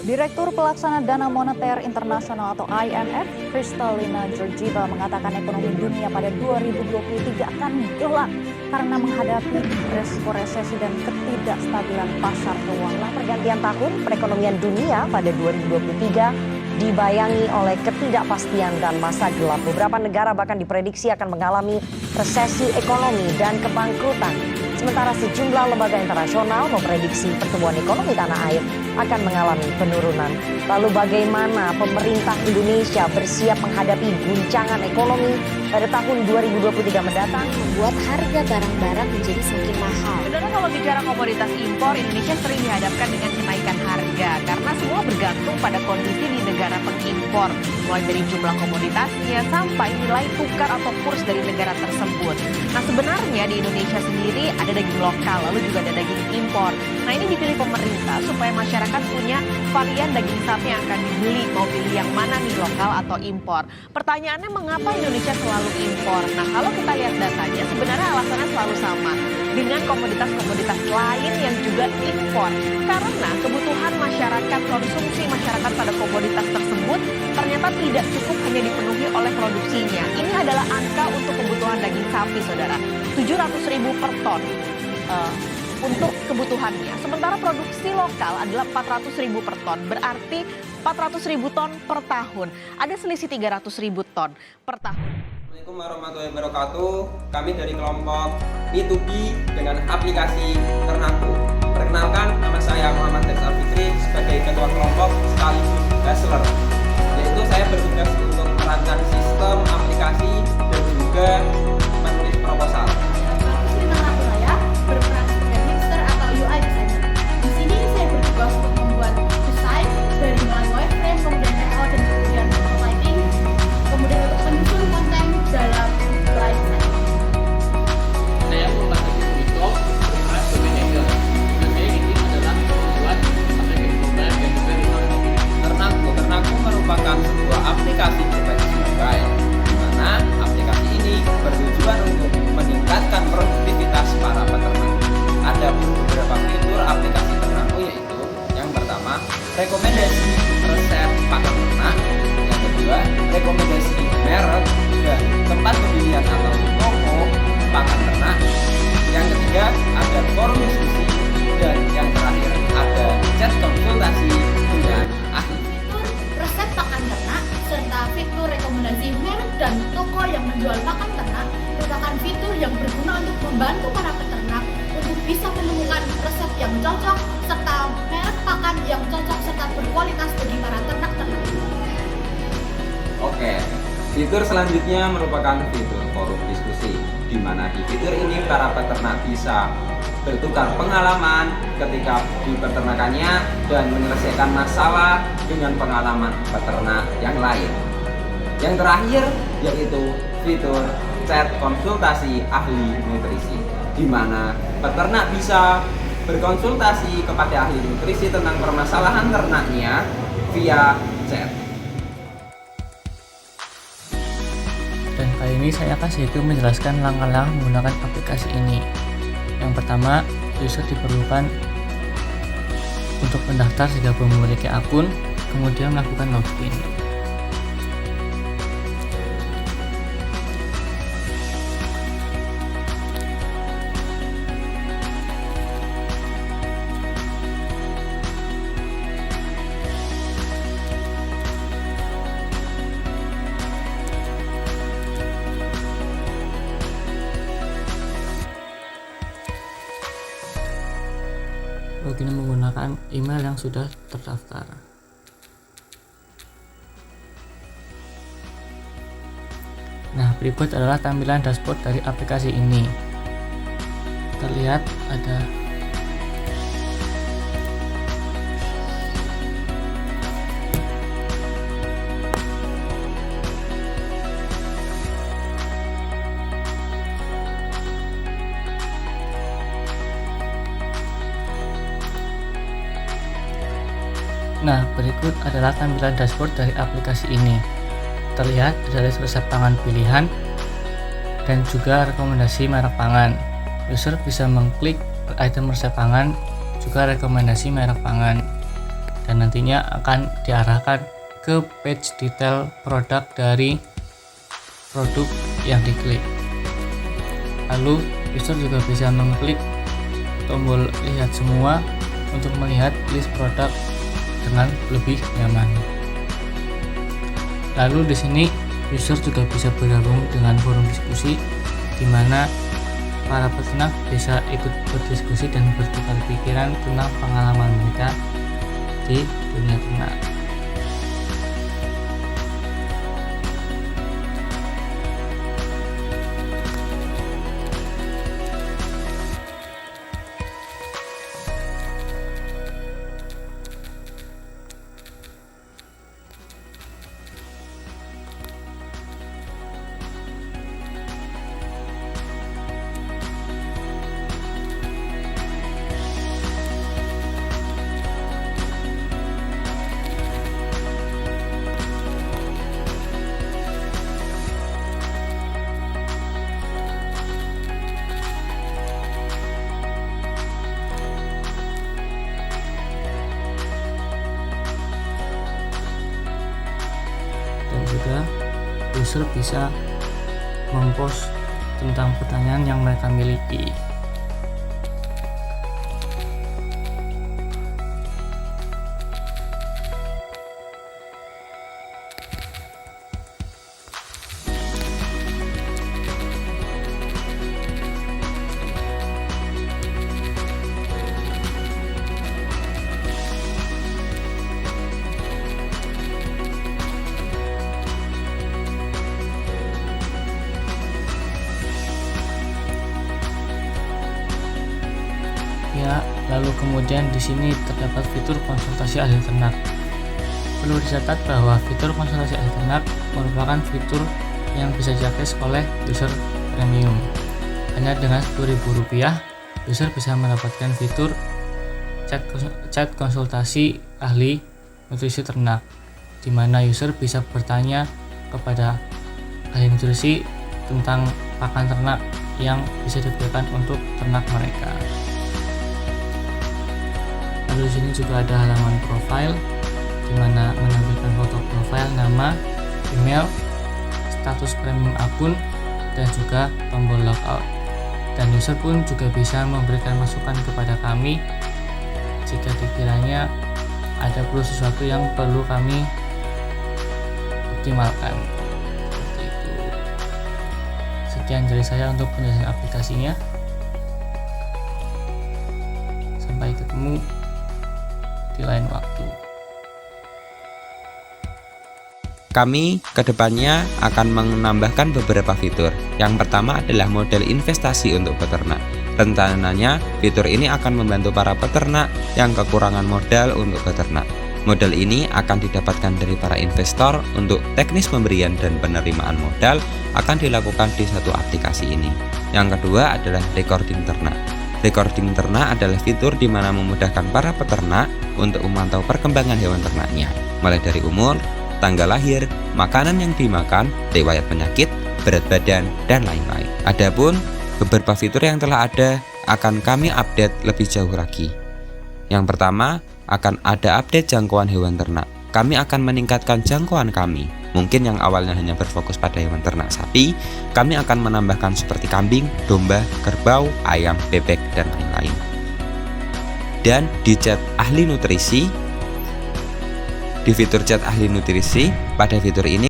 Direktur Pelaksana Dana Moneter Internasional atau IMF, Kristalina Georgieva mengatakan ekonomi dunia pada 2023 akan gelap karena menghadapi resiko resesi dan ketidakstabilan pasar keuangan. Pergantian tahun, perekonomian dunia pada 2023 dibayangi oleh ketidakpastian dan masa gelap. Beberapa negara bahkan diprediksi akan mengalami resesi ekonomi dan kebangkrutan. Sementara sejumlah lembaga internasional memprediksi pertumbuhan ekonomi tanah air akan mengalami penurunan. Lalu bagaimana pemerintah Indonesia bersiap menghadapi guncangan ekonomi pada tahun 2023 mendatang? Membuat harga barang-barang menjadi semakin mahal. Saudara, kalau bicara komoditas impor, Indonesia sering dihadapkan dengan kenaikan harga karena semua bergantung pada kondisi di negara pengimpor, mulai dari jumlah komoditasnya sampai nilai tukar atau kurs dari negara tersebut. Nah, sebenarnya di Indonesia sendiri ada daging lokal, lalu juga ada daging impor. Nah, ini dipilih pemerintah supaya masyarakat punya varian daging sapi yang akan dibeli, mau pilih yang mana nih, lokal atau impor. Pertanyaannya, mengapa Indonesia selalu impor? Nah, kalau kita lihat datanya, sebenarnya alasannya selalu sama dengan komoditas-komoditas lain yang juga impor. Karena kebutuhan masyarakat, konsumsi masyarakat pada komoditas tersebut ternyata tidak cukup hanya dipenuhi oleh produksinya. Ini adalah angka untuk kebutuhan daging sapi, saudara. 700.000 per ton untuk kebutuhannya. Sementara produksi lokal adalah 400.000 per ton. Berarti 400.000 ton per tahun. Ada selisih 300.000 ton per tahun. Assalamualaikum warahmatullahi wabarakatuh. Kami dari kelompok B2B dengan aplikasi Ternakku. Perkenalkan, nama saya Muhammad Rizal Fikri sebagai ketua kelompok sekaligus Bachelor. Yaitu saya bertugas untuk merancang sistem aplikasi dan juga menulis proposal. Saya berperan sebagai hipster atau UI designer. Di sini saya bertugas untuk membuat desain dari mulai wireframe, kemudian layout dan kemudian lighting, kemudian untuk menyusun konten dalam slide design. Saya merupakan Wito, berperan sebagai hacker. Tugas saya ini adalah membuat aplikasi mobile dan juga Ternakku merupakan sebuah aplikasi berbasis mobile, di mana aplikasi ini bertujuan untuk meningkatkan produktivitas para peternak. Ada beberapa fitur aplikasi Ternakku, yaitu yang pertama, rekomendasi resep pakan ternak, yang kedua, rekomendasi merek dan tempat pembelian atau toko pakan ternak, yang ketiga, ada forum diskusi, dan yang terakhir ada chat konsultasi dengan ahli. Fitur resep pakan ternak serta fitur rekomendasi merek dan toko yang menjual pakan ternak merupakan fitur yang berguna untuk membantu para peternak untuk bisa menemukan resep yang cocok serta merek pakan yang cocok serta berkualitas bagi para ternak-ternak. Oke, fitur selanjutnya merupakan fitur forum diskusi, di mana di fitur ini para peternak bisa bertukar pengalaman ketika di peternakannya dan menyelesaikan masalah dengan pengalaman peternak yang lain. Yang terakhir yaitu fitur chat konsultasi ahli nutrisi, di mana peternak bisa berkonsultasi kepada ahli nutrisi tentang permasalahan ternaknya via chat. Dan kali ini saya akan sedikit menjelaskan langkah-langkah menggunakan aplikasi ini. Yang pertama, user diperlukan untuk mendaftar jika belum memiliki akun, kemudian melakukan login. Login menggunakan email yang sudah terdaftar. Nah, berikut adalah tampilan dashboard dari aplikasi ini. Terlihat ada Nah, berikut adalah tampilan dashboard dari aplikasi ini. Terlihat ada list resep pangan pilihan dan juga rekomendasi merek pangan. User bisa mengklik item resep pangan, juga rekomendasi merek pangan. Dan nantinya akan diarahkan ke page detail produk dari produk yang diklik. Lalu user juga bisa mengklik tombol lihat semua untuk melihat list produk dengan lebih nyaman. Lalu di sini user juga bisa bergabung dengan forum diskusi di mana para peternak bisa ikut berdiskusi dan bertukar pikiran tentang pengalaman mereka di dunia ternak. Dan juga user bisa mempost tentang pertanyaan yang mereka miliki. Ya, lalu kemudian di sini terdapat fitur konsultasi ahli ternak. Perlu dicatat bahwa fitur konsultasi ahli ternak merupakan fitur yang bisa diakses oleh user premium. Hanya dengan Rp10.000, user bisa mendapatkan fitur chat konsultasi ahli nutrisi ternak, di mana user bisa bertanya kepada ahli nutrisi tentang pakan ternak yang bisa diberikan untuk ternak mereka. Lalu di sini juga ada halaman profile, di mana menampilkan foto profile, nama, email, status premium akun, dan juga tombol logout. Dan user pun juga bisa memberikan masukan kepada kami jika dikiranya ada sesuatu yang perlu kami optimalkan. Seperti itu. Sekian dari saya untuk penjelasan aplikasinya. Sampai ketemu di lain waktu. Kami kedepannya akan menambahkan beberapa fitur. Yang pertama adalah model investasi untuk peternak. Rencananya, fitur ini akan membantu para peternak yang kekurangan modal untuk beternak. Modal ini akan didapatkan dari para investor untuk teknis pemberian dan penerimaan modal akan dilakukan di satu aplikasi ini. Yang kedua adalah recording ternak. Recording ternak adalah fitur di mana memudahkan para peternak untuk memantau perkembangan hewan ternaknya, mulai dari umur, tanggal lahir, makanan yang dimakan, riwayat penyakit, berat badan, dan lain-lain. Adapun beberapa fitur yang telah ada akan kami update lebih jauh lagi. Yang pertama, akan ada update jangkauan hewan ternak. Kami akan meningkatkan jangkauan kami. Mungkin yang awalnya hanya berfokus pada hewan ternak sapi, kami akan menambahkan seperti kambing, domba, kerbau, ayam, bebek, dan lain-lain. Dan di chat ahli nutrisi, di fitur chat ahli nutrisi, pada fitur ini